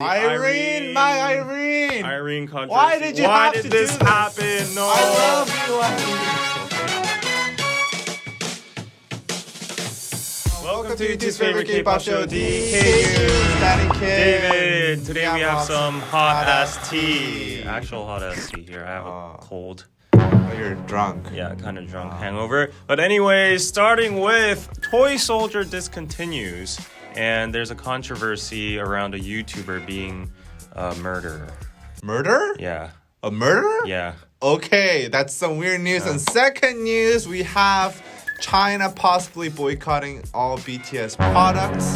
Irene, my Irene! Irene controversy. Why did you have to do this this? happen? No. I love you. Welcome to YouTube's favorite K-pop show, Dkdktv. Daddy Kid. David. Today we have some hot ass tea. Actual hot ass tea here. I have a cold. Oh, you're drunk. Yeah, kind of drunk hangover. But anyways, starting with Toy Soldier discontinues. And there's a controversy around a YouTuber being a murderer. Murder? Yeah. A murder? Yeah. Okay, that's some weird news. And second news, we have China possibly boycotting all BTS products.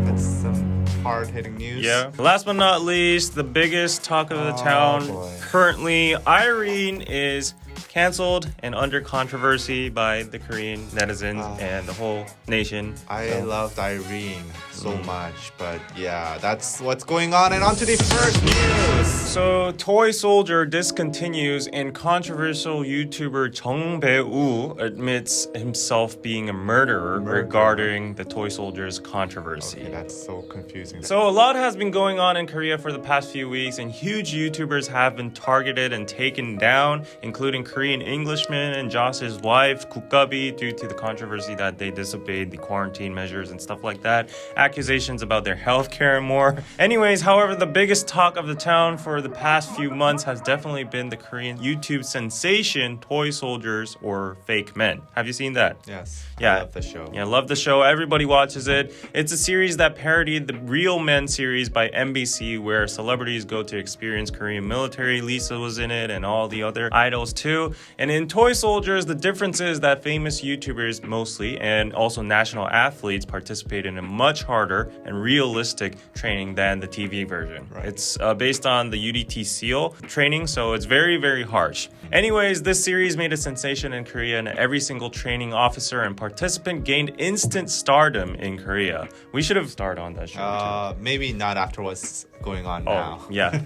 That's some hard-hitting news. Yeah. Last but not least, the biggest talk of the town currently, Irene is canceled and under controversy by the Korean netizen and the whole nation. I loved Irene so much, but yeah, that's what's going on. And on to the first news. So, Toy Soldier discontinues and controversial YouTuber Chongbaeu admits himself being a murderer regarding the Toy Soldier's controversy. Okay, that's so confusing. So, a lot has been going on in Korea for the past few weeks, and huge YouTubers have been targeted and taken down, including Korean Englishman and Josh's wife, Kukgabi, due to the controversy that they disobeyed the quarantine measures and stuff like that. Accusations about their health care and more. Anyways, however, the biggest talk of the town for the past few months has definitely been the Korean YouTube sensation Toy Soldiers or Fake Men. Have you seen that? Yes. Yeah. I love the show. Yeah, love the show. Everybody watches it. It's a series that parodied the Real Men series by MBC, where celebrities go to experience Korean military. Lisa was in it and all the other idols too. And in Toy Soldiers, the difference is that famous YouTubers mostly and also national athletes participate in a much harder and realistic training than the TV version. Right. It's based on the UDT SEAL training, so it's very, very harsh. Anyways, this series made a sensation in Korea, and every single training officer and participant gained instant stardom in Korea. We should have started on that show too. Maybe not after what's going on now. Yeah.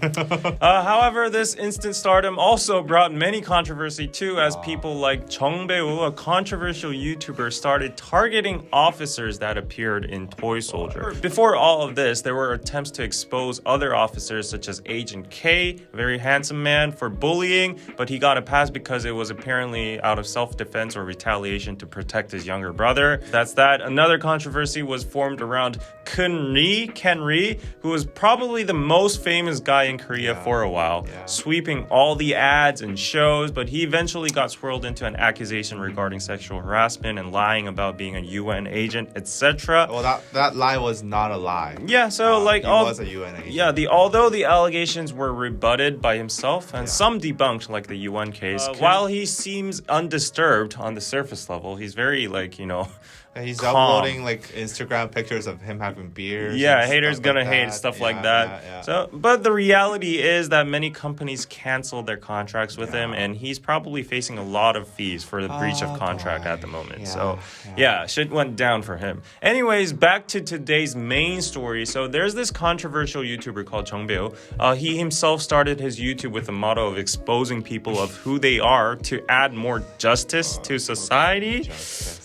However, this instant stardom also brought many controversy too, as people like Chongbaeu, a controversial YouTuber, started targeting officers that appeared in Toy Soldier. Before all of this, there were attempts to expose other officers such as Agent K, a very handsome man, for bullying, but he got a pass because it was apparently out of self-defense or retaliation to protect his younger brother. That's that. Another controversy was formed around Ken Ri, who was probably the most famous guy in Korea for a while, sweeping all the ads and shows, but he eventually got swirled into an accusation regarding sexual harassment and lying about being a UN agent, etc. Well, that lie was not a lie. Yeah, so he was a UN agent. Yeah, although the allegations were rebutted by himself and some debunked, like the UN case, while he seems undisturbed on the surface level, he's very He's calm. uploading like Instagram pictures of him having beers. Yeah, and haters stuff gonna like hate that. stuff like that. Yeah. So, but the reality is that many companies canceled their contracts with him, and he's probably facing a lot of fees for the breach of contract at the moment. Shit went down for him. Anyways, back to today's main story. So there's this controversial YouTuber called Chongbaeu. He himself started his YouTube with the motto of exposing people of who they are to add more justice to society.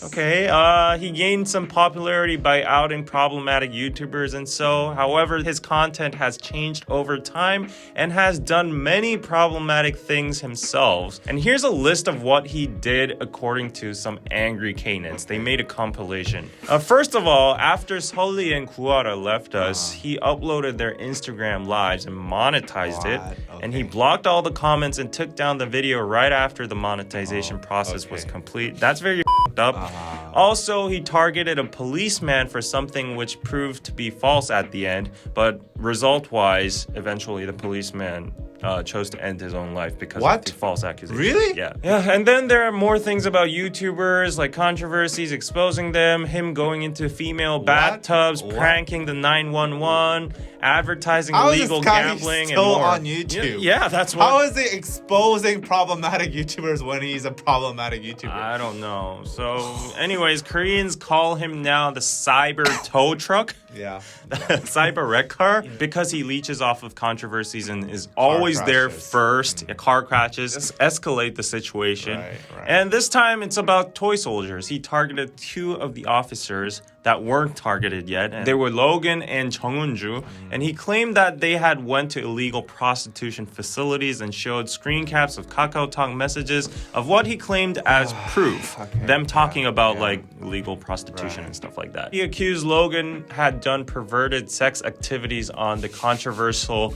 Okay, he gained some popularity by outing problematic YouTubers and so. However, his content has changed over time and has done many problematic things himself. And here's a list of what he did according to some angry Canaans. They made a compilation. First of all, after Sully and Kuara left us, he uploaded their Instagram lives and monetized it. And he blocked all the comments and took down the video right after the monetization process was complete. That's very up. Also, he targeted a policeman for something which proved to be false at the end, but result-wise, eventually the policeman chose to end his own life because of the false accusation. Really? Yeah. And then there are more things about YouTubers, like controversies exposing them, him going into female bathtubs, pranking the 911, advertising illegal gambling, and more. On YouTube? Yeah, that's what. How is he exposing problematic YouTubers when he's a problematic YouTuber? I don't know. So, anyways, Koreans call him now the cyber tow truck. Yeah. Cyber wreck car, because he leeches off of controversies and is always there first. Car crashes escalate the situation. Right. And this time it's about Toy Soldiers. He targeted two of the officers that weren't targeted yet. And they were Logan and Jung, and he claimed that they had went to illegal prostitution facilities and showed screen caps of KakaoTalk messages of what he claimed as proof. Them talking about like illegal prostitution and stuff like that. He accused Logan had done perverted sex activities on the controversial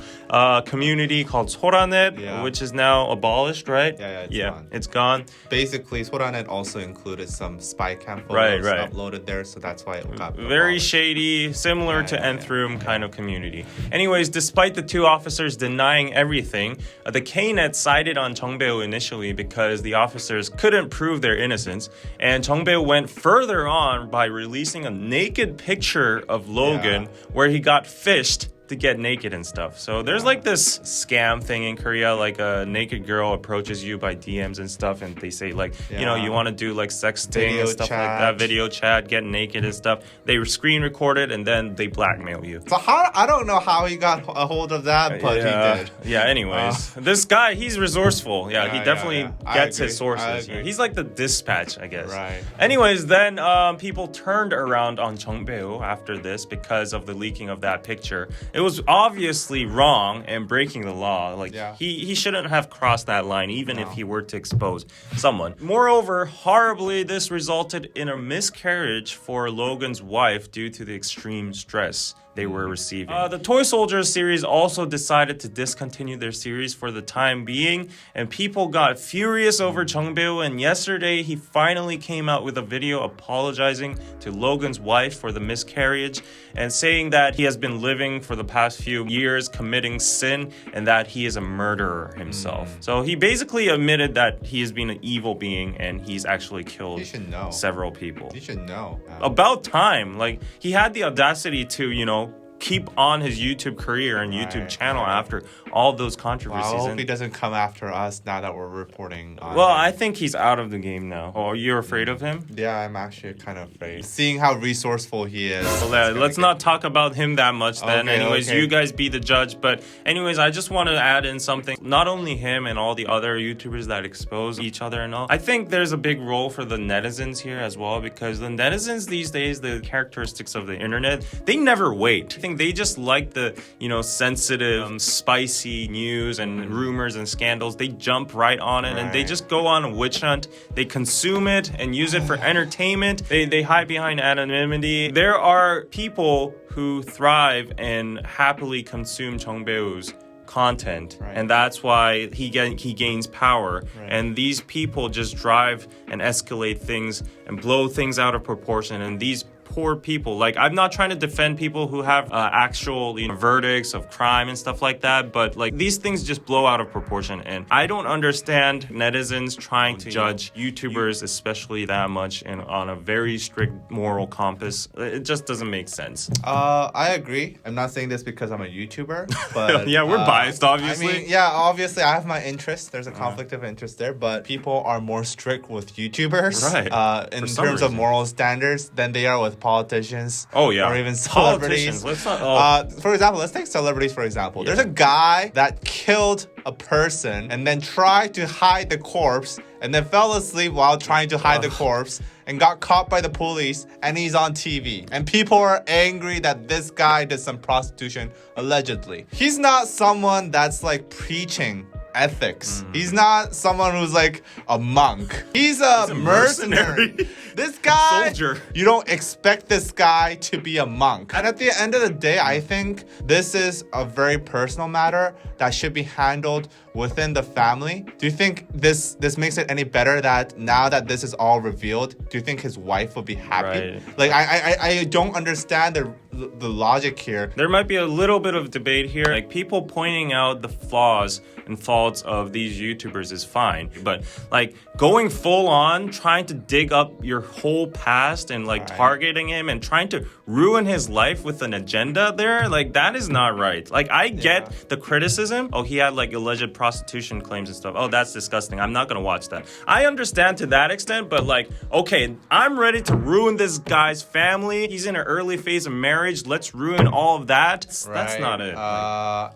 community called Soranet, which is now abolished, right? It's gone. Basically, Soranet also included some spy cam photos uploaded there, so that's why it got very shady, similar to Nth Room kind of community. Anyways, despite the two officers denying everything, the Knet sided on Chongbaeu initially because the officers couldn't prove their innocence, and Chongbaeu went further on by releasing a naked picture of Logan where he got fished to get naked and stuff. So there's like this scam thing in Korea, like a naked girl approaches you by DMs and stuff, and they say like, you know, you want to do like sexting and stuff like that, video chat, get naked and stuff. They screen record it and then they blackmail you. So I don't know how he got a hold of that, but he did. Yeah, anyways. This guy, he's resourceful. Yeah, he definitely gets his sources. He's like the dispatch, I guess. Right. Anyways, then people turned around on Chongbaeu after this because of the leaking of that picture. It was obviously wrong and breaking the law. Like he shouldn't have crossed that line, even if he were to expose someone. Moreover, horribly, this resulted in a miscarriage for Logan's wife due to the extreme stress they were receiving. The Toy Soldiers series also decided to discontinue their series for the time being, and people got furious over Chongbaeu, and yesterday he finally came out with a video apologizing to Logan's wife for the miscarriage and saying that he has been living for the past few years committing sin and that he is a murderer himself. So he basically admitted that he has been an evil being and he's actually killed several people. You should know. About time. Like, he had the audacity to, you know, keep on his YouTube career and YouTube channel after all those controversies. I hope he doesn't come after us now that we're reporting on him. I think he's out of the game now. Oh, you're afraid of him? Yeah, I'm actually kind of afraid. Seeing how resourceful he is. Well, let's not talk about him that much then. You guys be the judge. But anyways, I just want to add in something. Not only him and all the other YouTubers that expose each other and all. I think there's a big role for the netizens here as well, because the netizens these days, the characteristics of the internet, they never wait. I think they just like the, you know, sensitive, spicy news and rumors and scandals. They jump right on it and they just go on a witch hunt. They consume it and use it for entertainment. They hide behind anonymity. There are people who thrive and happily consume Chongbaeu's content, and that's why he gains power, and these people just drive and escalate things and blow things out of proportion, and these poor people, like, I'm not trying to defend people who have actual, you know, verdicts of crime and stuff like that, but like these things just blow out of proportion, and I don't understand netizens trying to judge YouTubers especially that much and on a very strict moral compass. It just doesn't make sense. I agree. I'm not saying this because I'm a YouTuber, but yeah, we're biased, obviously. I mean, yeah, obviously I have my interest. There's a conflict of interest there, but people are more strict with YouTubers in terms of moral standards than they are with politicians. Or even celebrities. For example, let's take celebrities for example. There's a guy that killed a person and then tried to hide the corpse and then fell asleep while trying to hide the corpse and got caught by the police, and he's on TV. And people are angry that this guy did some prostitution, allegedly. He's not someone that's like preaching ethics. He's not someone who's like a monk. He's a mercenary. This guy, soldier. You don't expect this guy to be a monk. And at the end of the day, I think this is a very personal matter that should be handled within the family. Do you think this makes it any better that now that this is all revealed, do you think his wife will be happy? Like, I don't understand the logic here. There might be a little bit of debate here. Like, people pointing out the flaws and faults of these YouTubers is fine, but like going full on trying to dig up your whole past and like targeting him and trying to ruin his life with an agenda there, like that is not right. Like, I get the criticism. Oh, he had like alleged prostitution claims and stuff. Oh, that's disgusting. I'm not gonna watch that. I understand to that extent, but like, okay, I'm ready to ruin this guy's family. He's in an early phase of marriage. Let's ruin all of that. That's not it.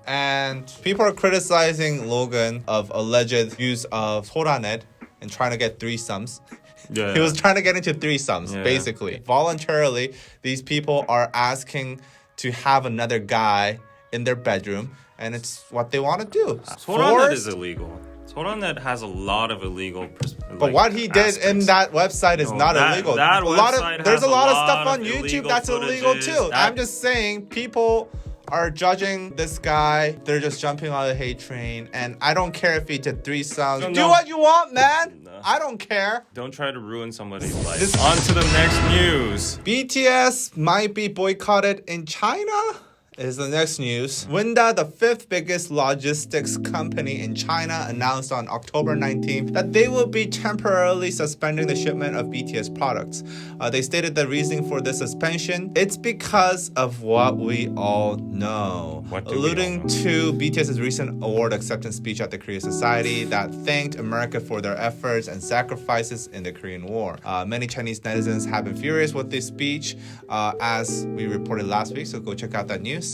And people are criticizing Logan of alleged use of Soranet and trying to get threesomes. Yeah. He was trying to get into threesomes, basically. Voluntarily, these people are asking to have another guy in their bedroom, and it's what they want to do. That is illegal. That has a lot of illegal but what he did in that website is not illegal. There's a lot of stuff on YouTube that's illegal too. I'm just saying, people are judging this guy. They're just jumping on the hate train, and I don't care if he did threesomes. Do what you want, man. No. I don't care. Don't try to ruin somebody's life. On to the next news. BTS might be boycotted in China. Is the next news. Winda, the fifth biggest logistics company in China, announced on October 19th that they will be temporarily suspending the shipment of BTS products. They stated the reasoning for the suspension. It's because of what we all know. Alluding to BTS's recent award acceptance speech at the Korea Society that thanked America for their efforts and sacrifices in the Korean War. Many Chinese netizens have been furious with this speech, as we reported last week, so go check out that news.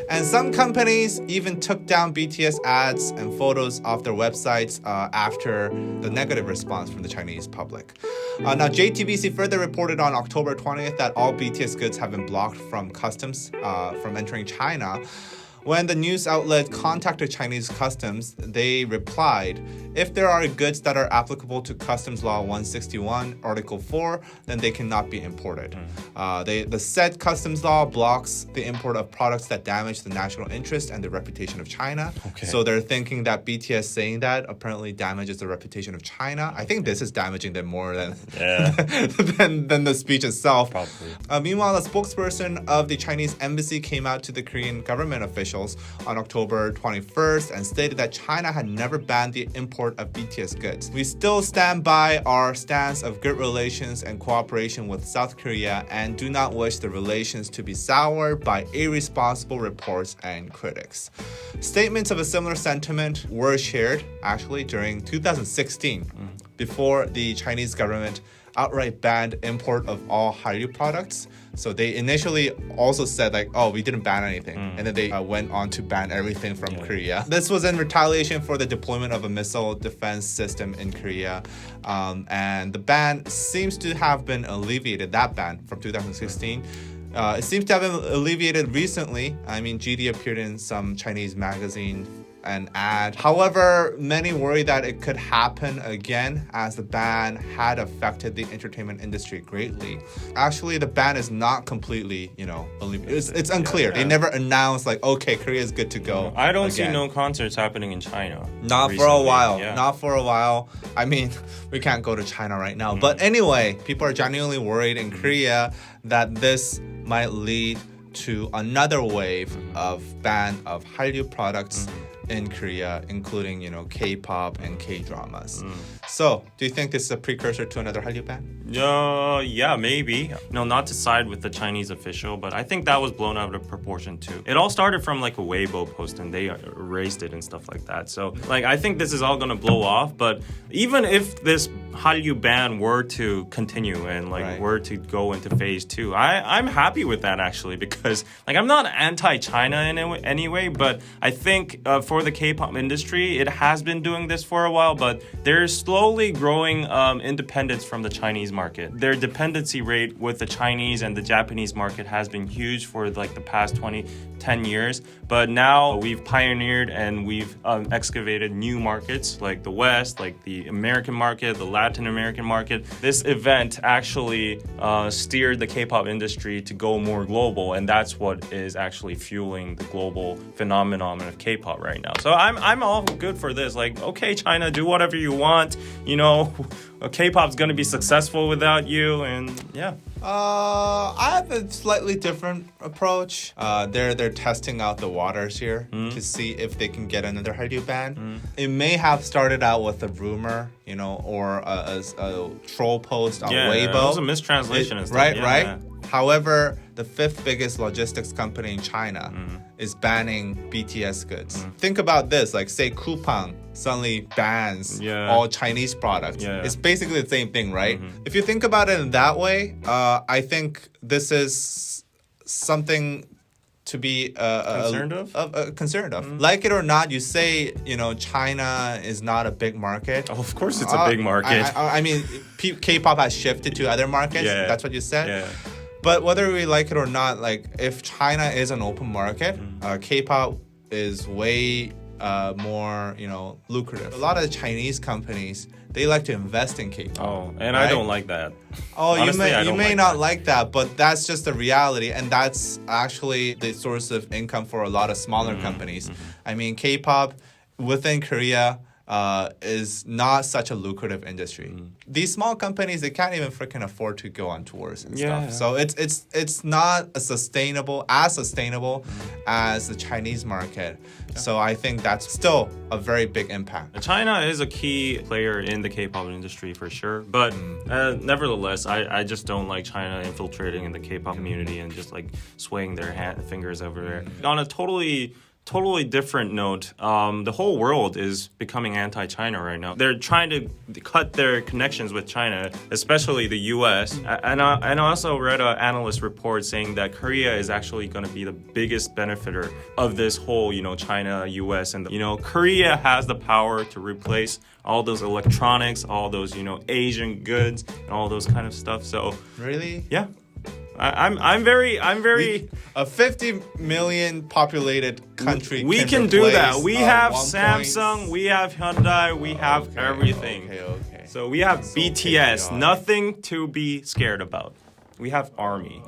And some companies even took down BTS ads and photos off their websites after the negative response from the Chinese public. Now, JTBC further reported on October 20th that all BTS goods have been blocked from customs from entering China. When the news outlet contacted Chinese customs, they replied, if there are goods that are applicable to Customs Law 161, Article 4, then they cannot be imported. The said customs law blocks the import of products that damage the national interest and the reputation of China. Okay. So they're thinking that BTS saying that apparently damages the reputation of China. I think this is damaging them more than than the speech itself. Probably. Meanwhile, a spokesperson of the Chinese embassy came out to the Korean government officials on October 21st and stated that China had never banned the import of BTS goods. We still stand by our stance of good relations and cooperation with South Korea and do not wish the relations to be soured by irresponsible reports and critics. Statements of a similar sentiment were shared actually during 2016 before the Chinese government outright banned import of all Hallyu products. So they initially also said like, oh, we didn't ban anything. And then they went on to ban everything from Korea. This was in retaliation for the deployment of a missile defense system in Korea. And the ban seems to have been alleviated, that ban from 2016. It seems to have been alleviated recently. I mean, GD appeared in some Chinese magazine an ad. However, many worry that it could happen again as the ban had affected the entertainment industry greatly. Actually, the ban is not completely, alleviated. It's unclear. They never announced like, okay, Korea is good to go. I don't see no concerts happening in China. Not recently. For a while. Yeah. Not for a while. I mean, we can't go to China right now. But anyway, people are genuinely worried in Korea that this might lead to another wave of ban of Hallyu products in Korea, including, K-pop and K-dramas. So, do you think this is a precursor to another Hallyu ban? Yeah, maybe. No, not to side with the Chinese official, but I think that was blown out of proportion too. It all started from like a Weibo post and they erased it and stuff like that. So, I think this is all gonna blow off, but even if this Hallyu ban were to continue and were to go into phase 2, I'm happy with that actually, because I'm not anti-China in any way, but I think for the K-pop industry, it has been doing this for a while, but they're slowly growing independence from the Chinese market. Their dependency rate with the Chinese and the Japanese market has been huge for the past 10 years, but now we've pioneered and we've excavated new markets like the West, like the American market, the Latin American market. This event actually steered the K-pop industry to go more global, and that's what is actually fueling the global phenomenon of K-pop right now. So I'm all good for this. Okay, China, do whatever you want. K-pop's gonna be successful without you, and yeah. I have a slightly different approach. They're testing out the waters here to see if they can get another Hallyu ban. It may have started out with a rumor, or a troll post on Weibo. Yeah, it was a mistranslation and stuff. Right. Yeah. However, the fifth biggest logistics company in China is banning BTS goods. Think about this, say Coupang suddenly bans all Chinese products. It's basically the same thing, right? If you think about it in that way, I think this is something to be concerned of. Like it or not, you say, China is not a big market. Oh, of course it's a big market. I mean, K-pop has shifted to other markets. Yeah. That's what you said. Yeah. But whether we like it or not, like if China is an open market, K-pop is way more, lucrative. A lot of the Chinese companies, they like to invest in K-pop. Oh, and right? I don't like that. Oh, honestly, you may not like that, but that's just the reality, and that's actually the source of income for a lot of smaller companies. I mean, K-pop within Korea is not such a lucrative industry. These small companies, they can't even freaking afford to go on tours and stuff. So it's not as sustainable as the Chinese market. So I think that's still a very big impact. China is a key player in the K-pop industry for sure, but nevertheless, I just don't like China infiltrating in the K-pop community and just like swaying their fingers over there. On a totally different note, the whole world is becoming anti-China right now. They're trying to cut their connections with China, especially the U.S. And I also read an analyst report saying that Korea is actually going to be the biggest benefiter of this whole, China, U.S. and Korea has the power to replace all those electronics, all those, Asian goods, and all those kind of stuff. So really, yeah. I'm very a 50 million populated country. We can do that. We have Samsung, we have Hyundai, we have everything. Okay. So we have BTS, nothing to be scared about. We have ARMY.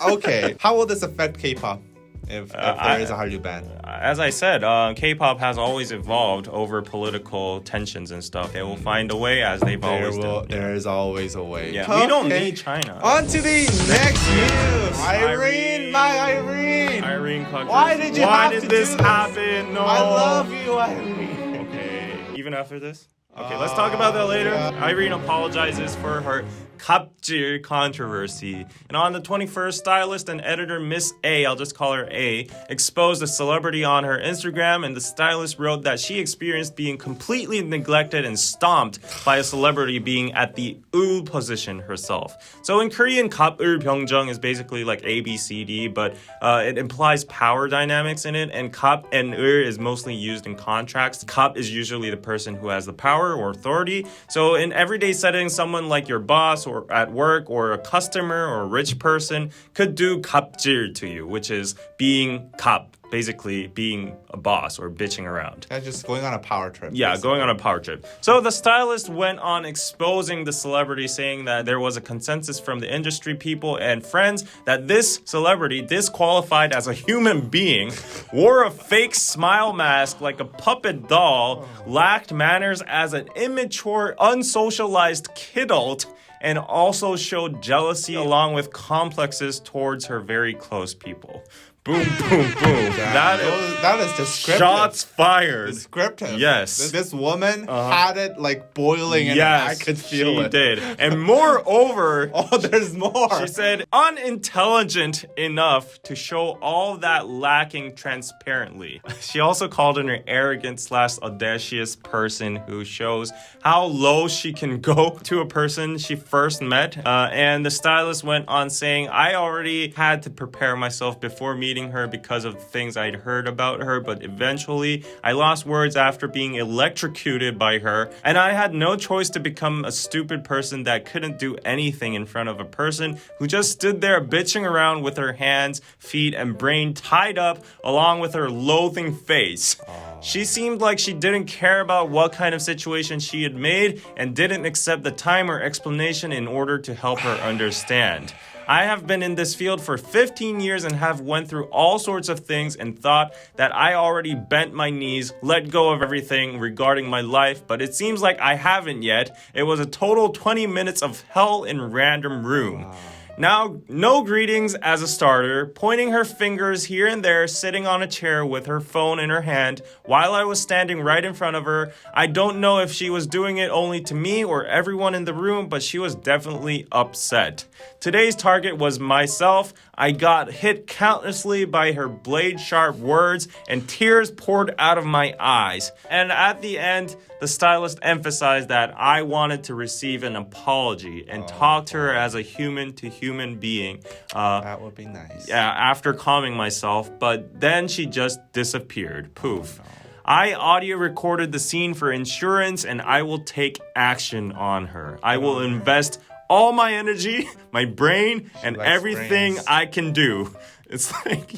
Okay. How will this affect K-pop? If there is a Hallyu ban. As I said, K-pop has always evolved over political tensions and stuff. They will find a way as they've always done. There is always a way. Yeah. We don't need China. On to the next news. Irene, my Irene. Irene, why did this happen? No. I love you, Irene. Okay. Even after this? Okay, let's talk about that later. Irene apologizes for her 갑질 controversy. And on the 21st, stylist and editor Miss A, I'll just call her A, exposed a celebrity on her Instagram, and the stylist wrote that she experienced being completely neglected and stomped by a celebrity being at the ul position herself. So in Korean, 갑을 병정 is basically like A, B, C, D, but it implies power dynamics in it, and 갑 and 을 is mostly used in contracts. 갑 is usually the person who has the power or authority. So in everyday settings, someone like your boss or at work or a customer or a rich person could do 갑질 to you, which is being 갑, basically being a boss or bitching around. Yeah, just going on a power trip. Yeah, basically. Going on a power trip. So the stylist went on exposing the celebrity, saying that there was a consensus from the industry people and friends that this celebrity, disqualified as a human being, wore a fake smile mask like a puppet doll, lacked manners as an immature, unsocialized kidult, and also showed jealousy along with complexes towards her very close people. Boom, boom, boom. That is descriptive. Shots fired. Descriptive. Yes. This woman had it like boiling and I could feel it. She did. And moreover... oh, there's more. She said, unintelligent enough to show all that lacking transparently. She also called her an arrogant/audacious person who shows how low she can go to a person she first met. And the stylist went on saying, I already had to prepare myself before meeting her because of things I'd heard about her, but eventually I lost words after being electrocuted by her, and I had no choice to become a stupid person that couldn't do anything in front of a person who just stood there bitching around with her hands, feet, and brain tied up along with her loathing face. She seemed like she didn't care about what kind of situation she had made and didn't accept the time or explanation in order to help her understand. I have been in this field for 15 years and have went through all sorts of things and thought that I already bent my knees, let go of everything regarding my life, but it seems like I haven't yet. It was a total 20 minutes of hell in random room. Now, no greetings as a starter, pointing her fingers here and there, sitting on a chair with her phone in her hand while I was standing right in front of her. I don't know if she was doing it only to me or everyone in the room, but she was definitely upset. Today's target was myself. I got hit countlessly by her blade-sharp words, and tears poured out of my eyes. And at the end, the stylist emphasized that I wanted to receive an apology and talk to her as a human to human human being. That would be nice. Yeah, after calming myself, but then she just disappeared. Poof. Oh, no. I audio recorded the scene for insurance and I will take action on her. I will invest all my energy, my brain, and everything I can do. It's like,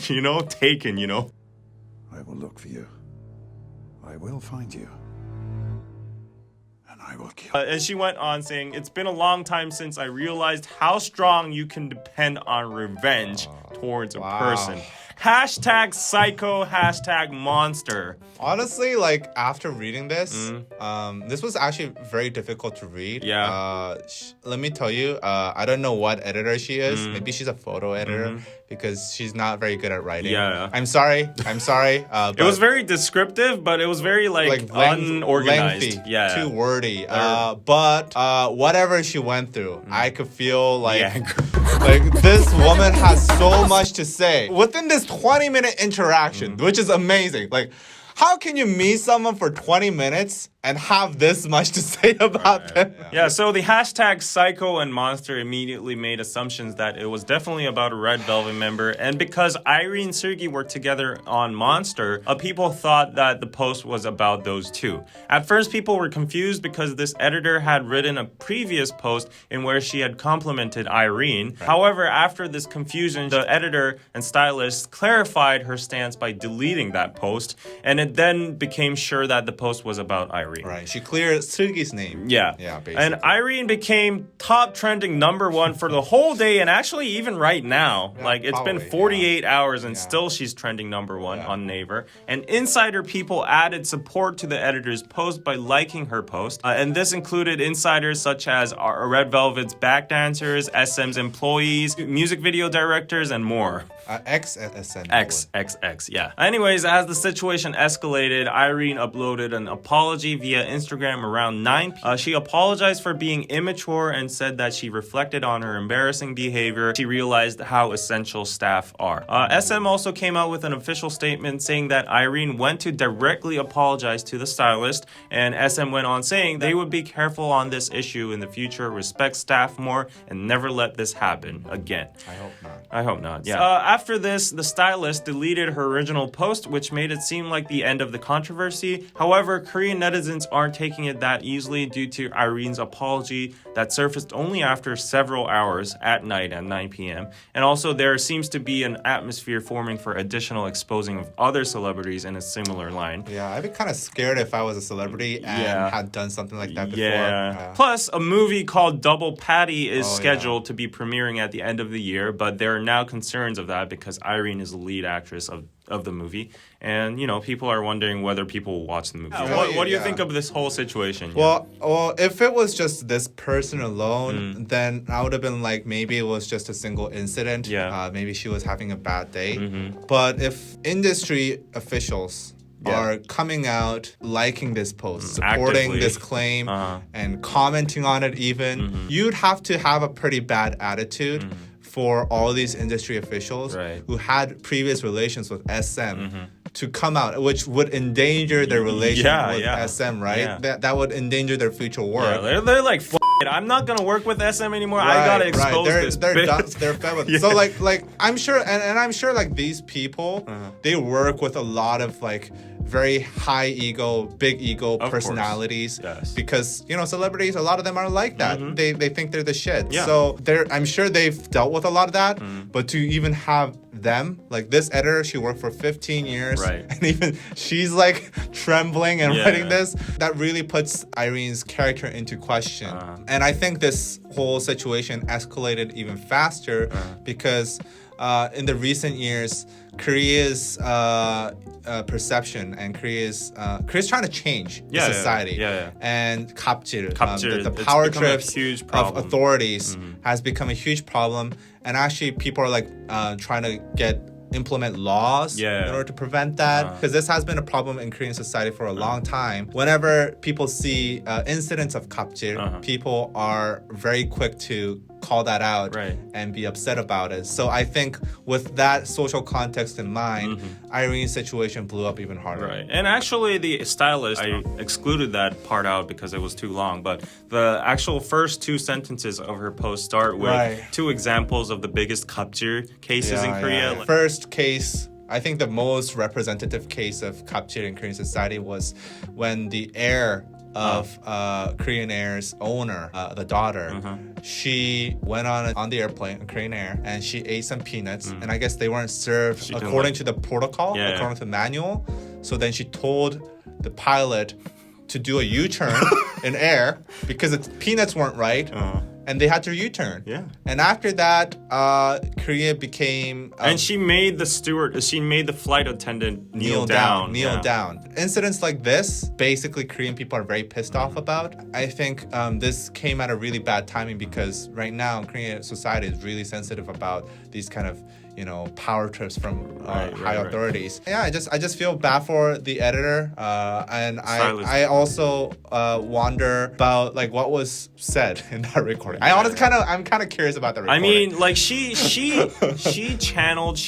Taken, I will look for you. I will find you. And I will kill you. And she went on saying, it's been a long time since I realized how strong you can depend on revenge towards a person. Hashtag psycho, hashtag monster. Honestly, like after reading this, this was actually very difficult to read. Yeah. Let me tell you, I don't know what editor she is. Maybe she's a photo editor because she's not very good at writing. Yeah. I'm sorry. But it was very descriptive, but it was very unorganized. Lengthy, too wordy. But whatever she went through, I could feel like this woman has so much to say within this 20-minute interaction, which is amazing. Like, how can you meet someone for 20 minutes and have this much to say about them? Yeah, so the hashtag psycho and monster immediately made assumptions that it was definitely about a Red Velvet member. And because Irene and Sergey worked together on Monster, people thought that the post was about those two. At first, people were confused because this editor had written a previous post in where she had complimented Irene. However, after this confusion, the editor and stylist clarified her stance by deleting that post. And it then became sure that the post was about Irene. Right. She cleared Sugi's name. Yeah. Yeah, basically. And Irene became top trending #1 for the whole day, and actually even right now. It's been 48 hours and still she's trending #1 on Naver. And insider people added support to the editor's post by liking her post. And this included insiders such as Red Velvet's back dancers, SM's employees, music video directors, and more. Ex-SM. XXX, yeah. Anyways, as the situation escalated, Irene uploaded an apology via Instagram around 9 p.m. She apologized for being immature and said that she reflected on her embarrassing behavior. She realized how essential staff are. SM also came out with an official statement saying that Irene went to directly apologize to the stylist, and SM went on saying they would be careful on this issue in the future, respect staff more, and never let this happen again. I hope not, yeah. After this, the stylist deleted her original post, which made it seem like the end of the controversy. However, Korean netizens aren't taking it that easily due to Irene's apology that surfaced only after several hours at night at 9 p.m. And also, there seems to be an atmosphere forming for additional exposing of other celebrities in a similar line. Yeah, I'd be kind of scared if I was a celebrity and had done something like that before. Yeah. Plus, a movie called Double Patty is scheduled to be premiering at the end of the year, but there are now concerns of that because Irene is the lead actress of the movie, and people are wondering whether people will watch the movie. What do you think of this whole situation? Well, if it was just this person alone, then I would have been like, maybe it was just a single incident. Maybe she was having a bad day. But if industry officials are coming out liking this post, supporting actively this claim, and commenting on it even, you'd have to have a pretty bad attitude for all these industry officials who had previous relations with SM to come out, which would endanger their relation with SM, right? That would endanger their future work. They're like, I'm not gonna work with SM anymore. I gotta expose this. They're fed with. So like I'm sure, and I'm sure like these people, they work with a lot of like very high ego, big ego personalities. Because celebrities, a lot of them are like that. They think they're the shit. So I'm sure they've dealt with a lot of that. But to even have them, like this editor, she worked for 15 years, and even she's like trembling and writing this, that really puts Irene's character into question. And I think this whole situation escalated even faster because in the recent years, Korea's perception and Korea's trying to change the society. And 갑질, the power trips of authorities has become a huge problem. And actually, people are like trying to implement laws in order to prevent that, because this has been a problem in Korean society for a long time. Whenever people see incidents of 갑질, people are very quick to call that out right. and be upset about it. So I think with that social context in mind, Irene's situation blew up even harder. Right. And actually the stylist, I excluded that part out because it was too long, but the actual first 2 sentences of her post start with 2 examples of the biggest 갑질 cases in Korea. First case, I think the most representative case of 갑질 in Korean society was when the heir of Korean Air's owner, the daughter, she went on the airplane, Korean Air, and she ate some peanuts, and I guess they weren't served according to the protocol, according to the manual. So then she told the pilot to do a U-turn in air because the peanuts weren't right. And they had to U-turn. Yeah. And after that, Korea became... and she made the flight attendant kneel down. Kneel down. Incidents like this, basically Korean people are very pissed off about. I think this came at a really bad timing because right now Korean society is really sensitive about these kind of power trips from high authorities. Yeah, I just feel bad for the editor, and I also wonder about like what was said in that recording. I'm kind of curious about the recording. I mean, like she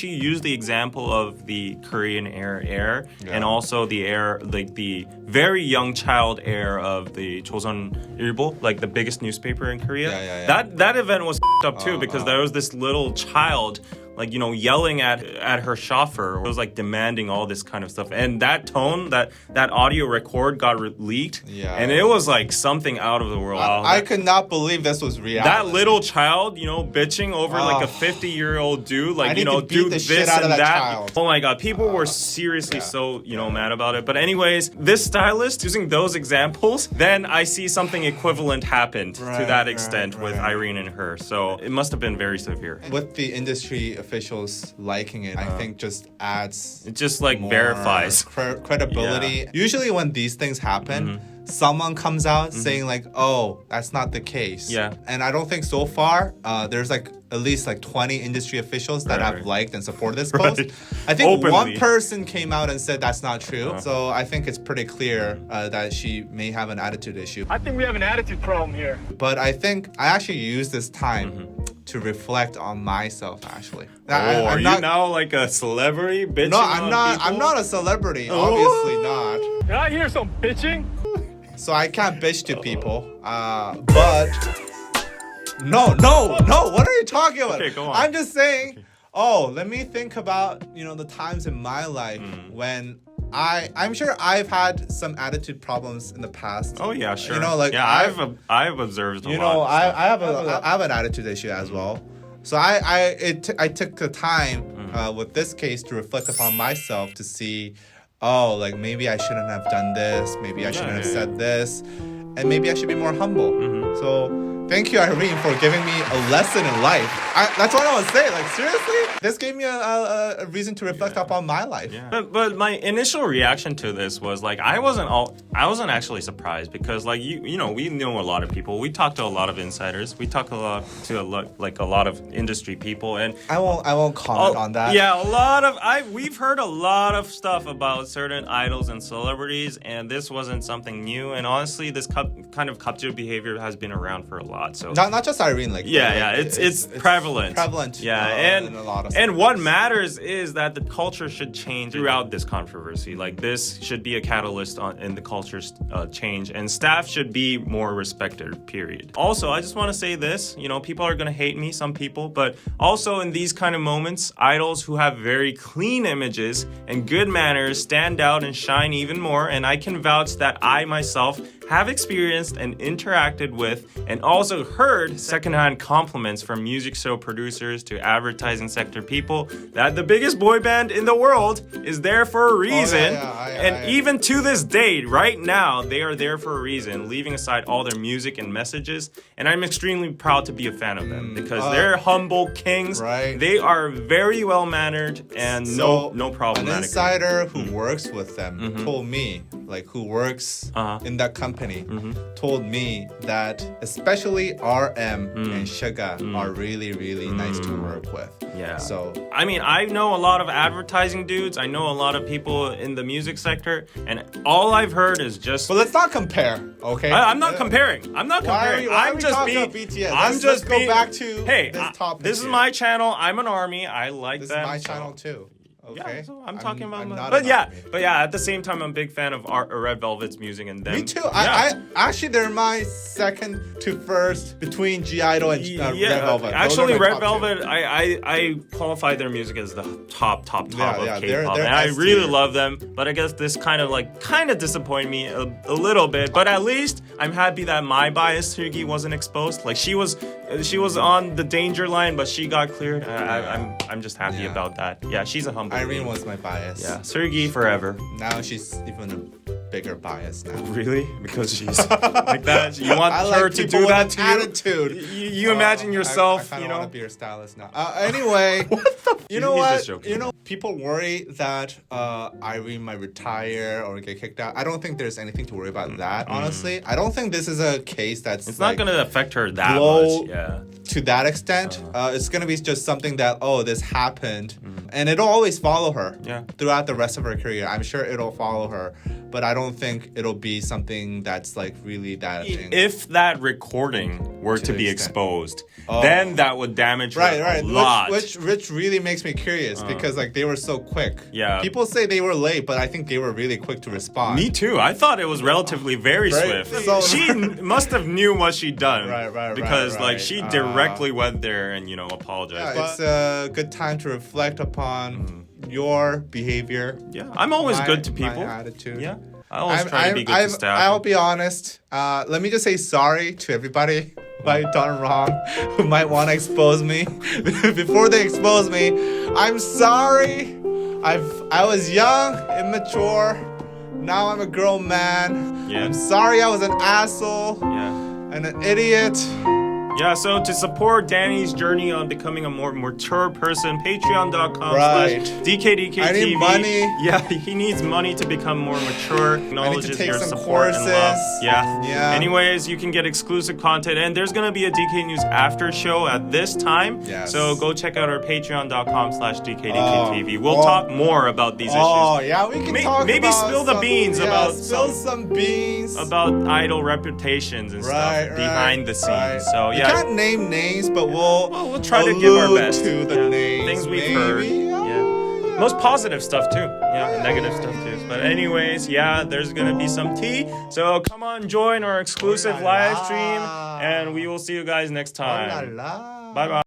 used the example of the Korean Air and also the heir, like the very young child heir of the Joseonilbo, like the biggest newspaper in Korea. That event was up too because there was this little child like, yelling at her chauffeur. It was like demanding all this kind of stuff. And that tone, that audio record got leaked. Yeah. And it was like something out of the world. I could not believe this was reality. That little child, bitching over like a 50-year-old dude, like, do this and that. Child. Oh my God. People were seriously so, mad about it. But anyways, this stylist using those examples, then I see something equivalent happened to that extent with Irene and her. So it must have been very severe. With the industry officials liking it, I think just adds... It just like verifies. Credibility. Yeah. Usually when these things happen, someone comes out saying like, oh, that's not the case. Yeah. And I don't think so far, there's like at least like 20 industry officials that have liked and supported this post. I think one person came out and said that's not true. So I think it's pretty clear that she may have an attitude issue. I think we have an attitude problem here. But I think I actually use this time to reflect on myself, actually. Are you now like a celebrity bitching? No, I'm not a celebrity. Obviously not. Did I hear some bitching? So I can't bitch to people. But no. What are you talking about? Okay, go on. I'm just saying. Let me think about the times in my life when I'm sure I've had some attitude problems in the past. Oh yeah, sure. I've observed a lot. I have an attitude issue as well. So I took the time with this case to reflect upon myself to see, like maybe I shouldn't have done this, maybe I shouldn't have said this, and maybe I should be more humble. So thank you, Irene, for giving me a lesson in life. That's what I want to say. Like, seriously? This gave me a reason to reflect upon my life. Yeah. But my initial reaction to this was like, I wasn't actually surprised because like, we know a lot of people. We talk to a lot of insiders. We talk to a lot of industry people. And I won't comment on that. Yeah, we've heard a lot of stuff about certain idols and celebrities, and this wasn't something new. And honestly, this kind of 갑질 behavior has been around for a lot. So not just Irene, like it's prevalent. Yeah, in a lot of and what matters is that the culture should change throughout this controversy. Like this should be a catalyst in the culture's change, and staff should be more respected. Period. Also, I just want to say this. People are gonna hate me, some people, but also in these kind of moments, idols who have very clean images and good manners stand out and shine even more. And I can vouch that I myself have experienced and interacted with and also heard secondhand compliments from music show producers to advertising sector people that the biggest boy band in the world is there for a reason. Even to this day, right now, they are there for a reason, leaving aside all their music and messages. And I'm extremely proud to be a fan of them because they're humble kings. Right. They are very well-mannered and no problematic. An insider who works with them told me, like who works in that company, company told me that especially RM and Suga are really, really nice to work with. Yeah. So I mean, I know a lot of advertising dudes. I know a lot of people in the music sector, and all I've heard is just. But let's not compare, okay? I'm not comparing. I'm not comparing. I'm just being BTS. Let's go back to this topic. This is my channel. I'm an army. I like them. This is my channel too. Okay. Yeah, so I'm talking about but yeah, at the same time, I'm a big fan of Red Velvet's music and them. Me too. I actually, they're my second to first between G-Idol and Red Velvet. Actually, Red Velvet, I qualify their music as the top of K-pop, and I really love them. But I guess this kind of disappointed me a little bit. But at least I'm happy that my bias Seulgi wasn't exposed. Like she was on the danger line, but she got cleared. I'm just happy about that. Yeah, she's a humble. Irene was my bias. Yeah, Seulgi forever. Now she's even a bigger bias now. Really? Because she's like that? You want her to do that to you? Attitude. You imagine yourself, I want to be your stylist now. Anyway, you know what? You know, people worry that Irene might retire or get kicked out. I don't think there's anything to worry about that, honestly. I don't think this is a case that's It's not going to affect her that much. Yeah. To that extent, it's going to be just something that, this happened. And it'll always follow her throughout the rest of her career. I'm sure it'll follow her. But I don't think it'll be something that's like really damaging. If that recording were to be exposed, then that would damage her a lot. Which really makes me curious because like they were so quick. Yeah. People say they were late, but I think they were really quick to respond. Me too. I thought it was relatively very swift. So, she must have knew what she'd done. Because like she directly went there and apologized. It's a good time to reflect upon your behavior. Yeah, I'm always good to people. My attitude. Yeah, I always try to be good to staff. I'll be honest. Let me just say sorry to everybody who I've done wrong, who might want to expose me. Before they expose me, I'm sorry. I was young, immature. Now I'm a grown man. Yeah. I'm sorry I was an asshole. Yeah. And an idiot. Yeah, so to support Danny's journey on becoming a more mature person, patreon.com/DkDKTV. I need money. Yeah, he needs money to become more mature. Acknowledges I need to take your some support courses. and love. Yeah. Anyways, you can get exclusive content, and there's gonna be a DK News after show at this time. Yes. So go check out our patreon.com/DkDKTV. We'll talk more about these issues. Oh yeah, we can talk maybe about spill the beans about some beans about idol reputations and stuff behind the scenes. So yeah. We can't name names, but we'll try to give our best to the names. Things we've heard. Yeah. Most positive stuff too. Yeah, and negative stuff too. But anyways, there's gonna be some tea. So come on, join our exclusive live stream, and we will see you guys next time. Bye bye.